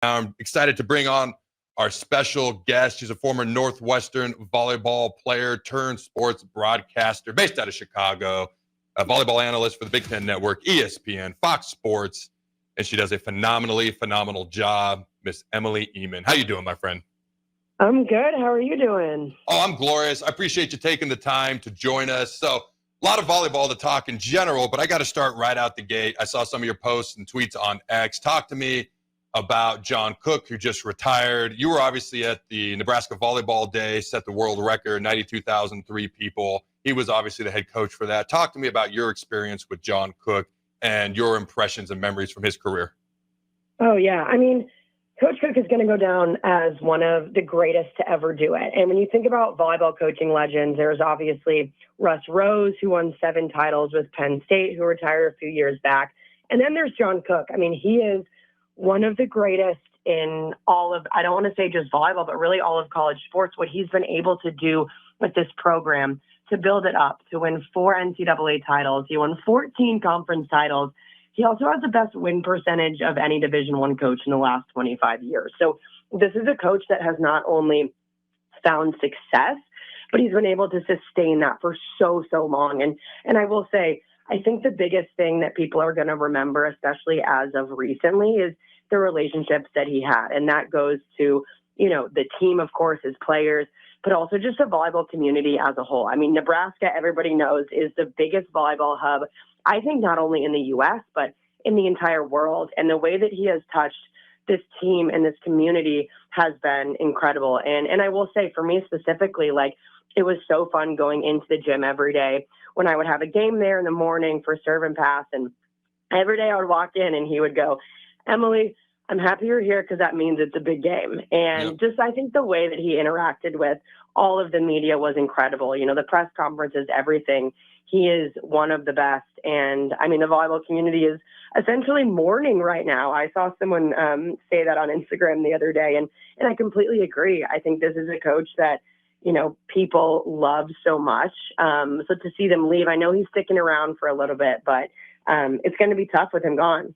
I'm excited to bring on our special guest. She's a former Northwestern volleyball player turned sports broadcaster based out of Chicago, a volleyball analyst for the Big Ten Network, ESPN, Fox Sports, and she does a phenomenal job. Miss Emily Ehman. How you doing, my friend? I'm good. How are you doing? Oh, I'm glorious. I appreciate you taking the time to join us. So a lot of volleyball to talk in general, but I got to start right out the gate. I saw some of your posts and tweets on X. Talk to me about John Cook, who just retired. You were obviously at the Nebraska Volleyball Day, set the world record, 92,003 people. He was obviously the head coach for that. Talk to me about your experience with John Cook and your impressions and memories from his career. Oh, yeah. I mean, Coach Cook is going to go down as one of the greatest to ever do it. And when you think about volleyball coaching legends, there's obviously Russ Rose, who won 7 titles with Penn State, who retired a few years back. And then there's John Cook. I mean, he is one of the greatest in all of, I don't want to say just volleyball, but really all of college sports, what he's been able to do with this program to build it up, to win 4 NCAA titles. He won 14 conference titles. He also has the best win percentage of any Division I coach in the last 25 years. So this is a coach that has not only found success, but he's been able to sustain that for so long. And I will say, I think the biggest thing that people are going to remember, especially as of recently, is the relationships that he had. And that goes to, you know, the team, of course, his players, but also just the volleyball community as a whole. I mean, Nebraska, everybody knows, is the biggest volleyball hub, I think, not only in the U.S., but in the entire world. And the way that he has touched this team and this community has been incredible. And I will say, for me specifically, like, it was so fun going into the gym every day when I would have a game there in the morning for serve and pass. And every day I would walk in and he would go, "Emily, I'm happy you're here because that means it's a big game." And just, I think the way that he interacted with all of the media was incredible. You know, the press conferences, everything. He is one of the best. And I mean, the volleyball community is essentially mourning right now. I saw someone say that on Instagram the other day, and I completely agree. I think this is a coach that, you know, people love so much. So to see them leave, I know he's sticking around for a little bit, but it's going to be tough with him gone.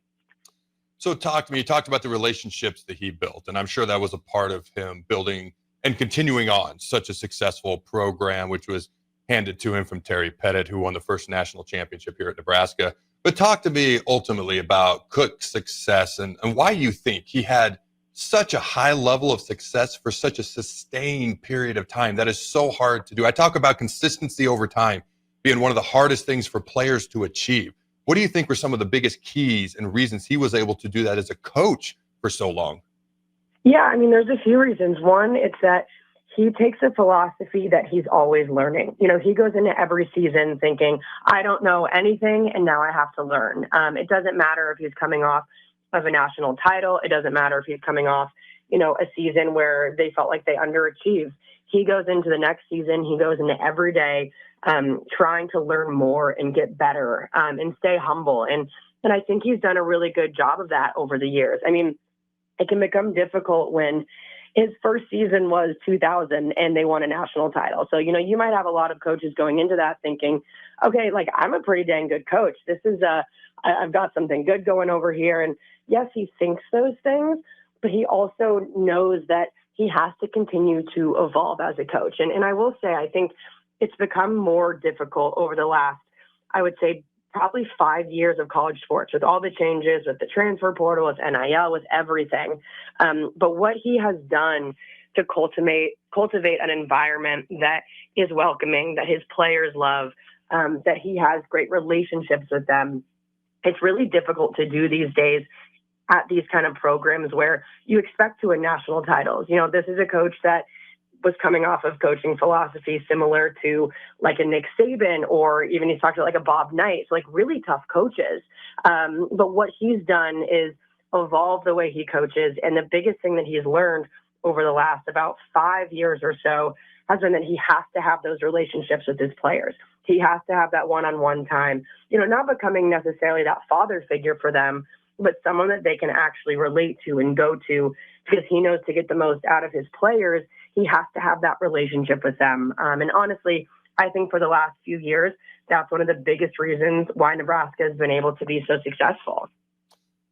So talk to me. You talked about the relationships that he built, and I'm sure that was a part of him building and continuing on such a successful program, which was handed to him from Terry Pettit, who won the first national championship here at Nebraska. But talk to me ultimately about Cook's success and why you think he had such a high level of success for such a sustained period of time. That is so hard to do. I talk about consistency over time being one of the hardest things for players to achieve. What do you think were some of the biggest keys and reasons he was able to do that as a coach for so long? Yeah, I mean, there's a few reasons. One, it's that he takes a philosophy that he's always learning. You know, he goes into every season thinking, I don't know anything, and now I have to learn. It doesn't matter if he's coming off of a national title. It doesn't matter if he's coming off, you know, a season where they felt like they underachieved. He goes into the next season. He goes into every day trying to learn more and get better and stay humble. And I think he's done a really good job of that over the years. I mean, it can become difficult when his first season was 2000 and they won a national title. So, you know, you might have a lot of coaches going into that thinking, okay, like, I'm a pretty dang good coach. This is I've got something good going over here. And yes, he thinks those things, but he also knows that he has to continue to evolve as a coach. And I will say, I think it's become more difficult over the last, I would say, probably 5 years of college sports, with all the changes, with the transfer portal, with NIL, with everything. But what he has done to cultivate an environment that is welcoming, that his players love, that he has great relationships with them, it's really difficult to do these days at these kind of programs where you expect to win national titles. You know, this is a coach that was coming off of coaching philosophy similar to like a Nick Saban, or even he's talked about like a Bob Knight, so like really tough coaches. But what he's done is evolve the way he coaches. And the biggest thing that he's learned over the last about 5 years or so has been that he has to have those relationships with his players. He has to have that one-on-one time, you know, not becoming necessarily that father figure for them, but someone that they can actually relate to and go to, because he knows to get the most out of his players, he has to have that relationship with them. And honestly, I think for the last few years, that's one of the biggest reasons why Nebraska has been able to be so successful.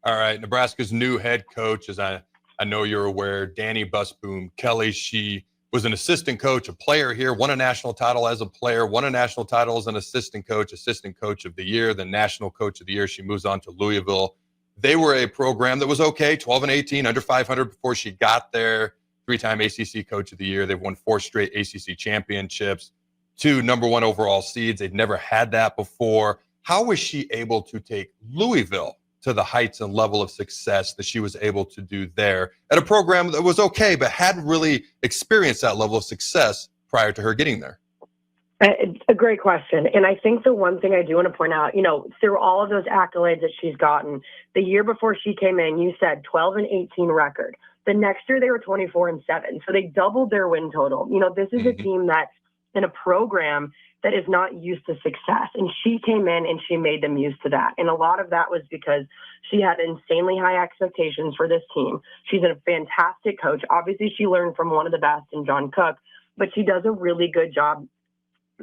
All right, Nebraska's new head coach, as I I know you're aware, Danny Busboom Kelly. She was an assistant coach, a player here, won a national title as a player, won a national title as an assistant coach of the year, then national coach of the year. She moves on to Louisville. They were a program that was okay, 12-18, under 500 before she got there. 3-time ACC coach of the year. They've won 4 straight ACC championships, 2 number 1 overall seeds. They'd never had that before. How was she able to take Louisville to the heights and level of success that she was able to do there at a program that was okay, but hadn't really experienced that level of success prior to her getting there? It's a great question. And I think the one thing I do want to point out, through all of those accolades that she's gotten, the year before she came in, you said 12-18 record. The next year they were 24-7. So they doubled their win total. This is a team that in a program that is not used to success. And she came in and she made them used to that. And a lot of that was because she had insanely high expectations for this team. She's a fantastic coach. Obviously, she learned from one of the best in John Cook, but she does a really good job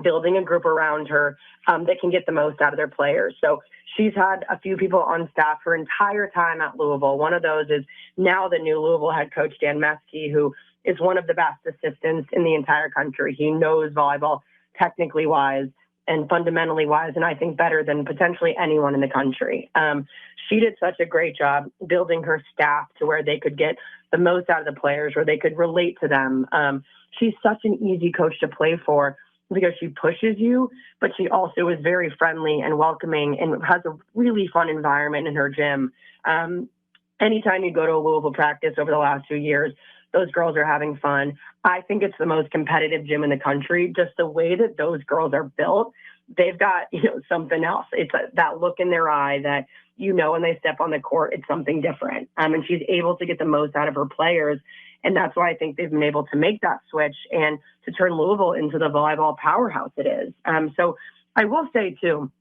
building a group around her that can get the most out of their players. So she's had a few people on staff her entire time at Louisville. One of those is now the new Louisville head coach, Dan Mesky, who is one of the best assistants in the entire country. He knows volleyball technically wise and fundamentally wise, and I think better than potentially anyone in the country. She did such a great job building her staff to where they could get the most out of the players, where they could relate to them. She's such an easy coach to play for because she pushes you, but she also is very friendly and welcoming and has a really fun environment in her gym. Anytime you go to a Louisville practice over the last 2 years, those girls are having fun. I think it's the most competitive gym in the country. Just the way that those girls are built, they've got, something else. It's that look in their eye that, when they step on the court, it's something different. And she's able to get the most out of her players. And that's why I think they've been able to make that switch and to turn Louisville into the volleyball powerhouse it is. So I will say, too,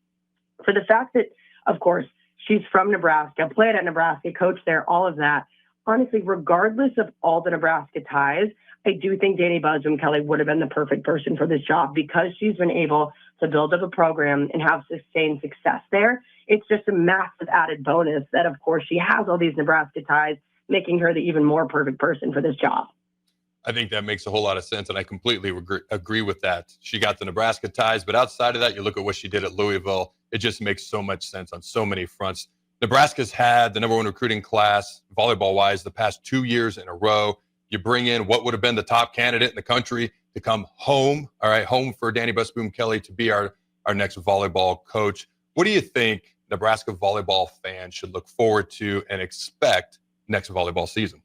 for the fact that, of course, she's from Nebraska, played at Nebraska, coached there, all of that. Honestly, regardless of all the Nebraska ties, I do think Danny Busboom Kelly would have been the perfect person for this job because she's been able to build up a program and have sustained success there. It's just a massive added bonus that, of course, she has all these Nebraska ties, making her the even more perfect person for this job. I think that makes a whole lot of sense, and I completely agree with that. She got the Nebraska ties, but outside of that, you look at what she did at Louisville, it just makes so much sense on so many fronts. Nebraska's had the number 1 recruiting class, volleyball-wise, the past 2 years in a row. You bring in what would have been the top candidate in the country to come home, home for Danny Busboom Kelly to be our next volleyball coach. What do you think Nebraska volleyball fans should look forward to and expect next volleyball season?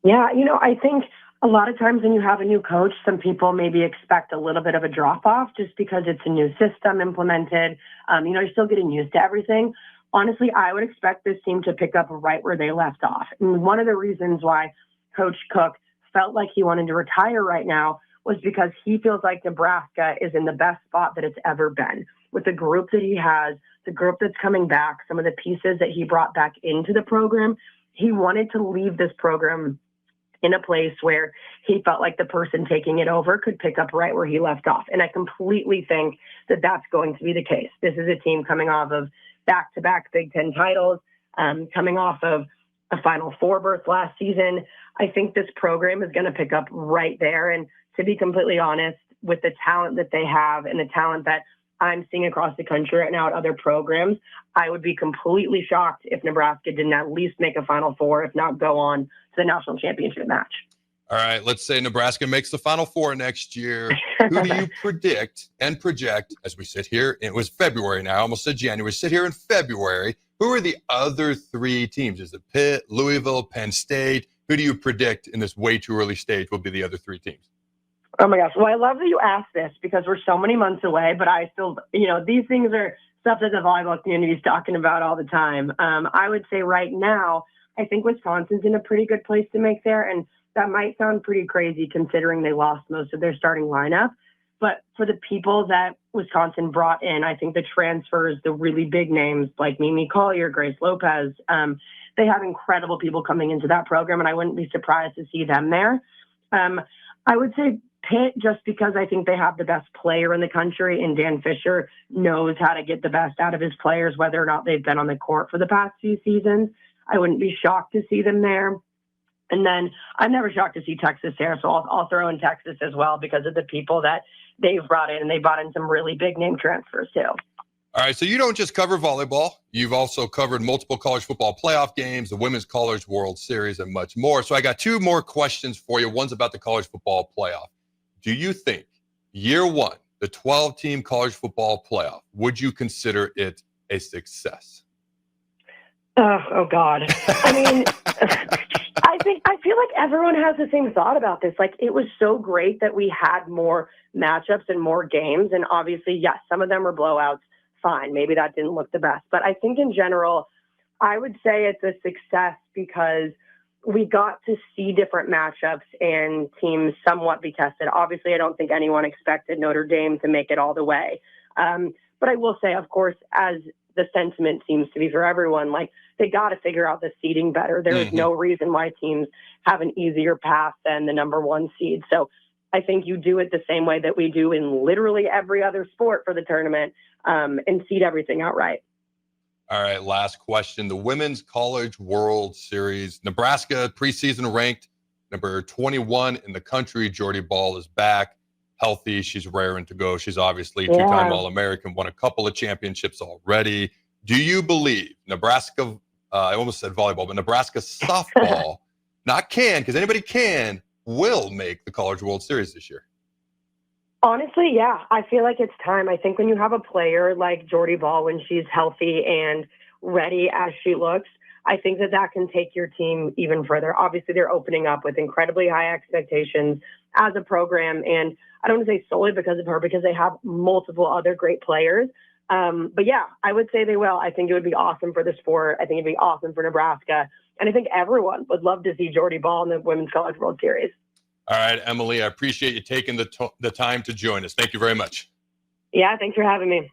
Yeah, I think a lot of times when you have a new coach, some people maybe expect a little bit of a drop-off just because it's a new system implemented. You're still getting used to everything. Honestly, I would expect this team to pick up right where they left off. And one of the reasons why Coach Cook felt like he wanted to retire right now was because he feels like Nebraska is in the best spot that it's ever been. With the group that he has, the group that's coming back, some of the pieces that he brought back into the program, he wanted to leave this program in a place where he felt like the person taking it over could pick up right where he left off. And I completely think that that's going to be the case. This is a team coming off of back-to-back Big Ten titles, coming off of a Final Four berth last season. I think this program is going to pick up right there. And to be completely honest, with the talent that they have and the talent that I'm seeing across the country right now at other programs, I would be completely shocked if Nebraska didn't at least make a Final Four, if not go on to the national championship match. All right, let's say Nebraska makes the Final Four next year. Who do you predict and project as we sit here? It was February now, I almost said January. We sit here in February. Who are the other 3 teams? Is it Pitt, Louisville, Penn State? Who do you predict in this way too early stage will be the other 3 teams? Oh my gosh. Well, I love that you asked this because we're so many months away, but I still, these things are stuff that the volleyball community is talking about all the time. I would say right now, I think Wisconsin's in a pretty good place to make there. And that might sound pretty crazy considering they lost most of their starting lineup. But for the people that Wisconsin brought in, I think the transfers, the really big names like Mimi Collier, Grace Lopez, they have incredible people coming into that program, and I wouldn't be surprised to see them there. I would say Pitt, just because I think they have the best player in the country, and Dan Fisher knows how to get the best out of his players, whether or not they've been on the court for the past few seasons. I wouldn't be shocked to see them there. And then I'm never shocked to see Texas there, so I'll throw in Texas as well because of the people that they've brought in, and they brought in some really big name transfers too. All right, so you don't just cover volleyball. You've also covered multiple college football playoff games, the Women's College World Series, and much more. So I got two more questions for you. One's about the college football playoff. Do you think year one, the 12-team college football playoff, would you consider it a success? Oh God. I mean, I feel like everyone has the same thought about this. Like, it was so great that we had more matchups and more games. And obviously, yes, some of them were blowouts. Fine. Maybe that didn't look the best. But I think in general, I would say it's a success because we got to see different matchups and teams somewhat be tested. Obviously, I don't think anyone expected Notre Dame to make it all the way. But I will say, of course, as the sentiment seems to be for everyone, like, they got to figure out the seeding better. There is no reason why teams have an easier path than the number one seed. So I think you do it the same way that we do in literally every other sport for the tournament, and seed everything outright. All right, last question. The Women's College World Series. Nebraska preseason ranked number 21 in the country. Jordy Ball is back, healthy. She's raring to go. She's obviously two-time All-American, won a couple of championships already. Do you believe Nebraska, I almost said volleyball, but Nebraska softball, not can, because anybody can, will make the College World Series this year? Honestly, yeah. I feel like it's time. I think when you have a player like Jordy Ball, when she's healthy and ready as she looks, I think that can take your team even further. Obviously, they're opening up with incredibly high expectations as a program. And I don't want to say solely because of her, because they have multiple other great players. But yeah, I would say they will. I think it would be awesome for the sport. I think it'd be awesome for Nebraska. And I think everyone would love to see Jordy Ball in the Women's College World Series. All right, Emily, I appreciate you taking the time to join us. Thank you very much. Yeah, thanks for having me.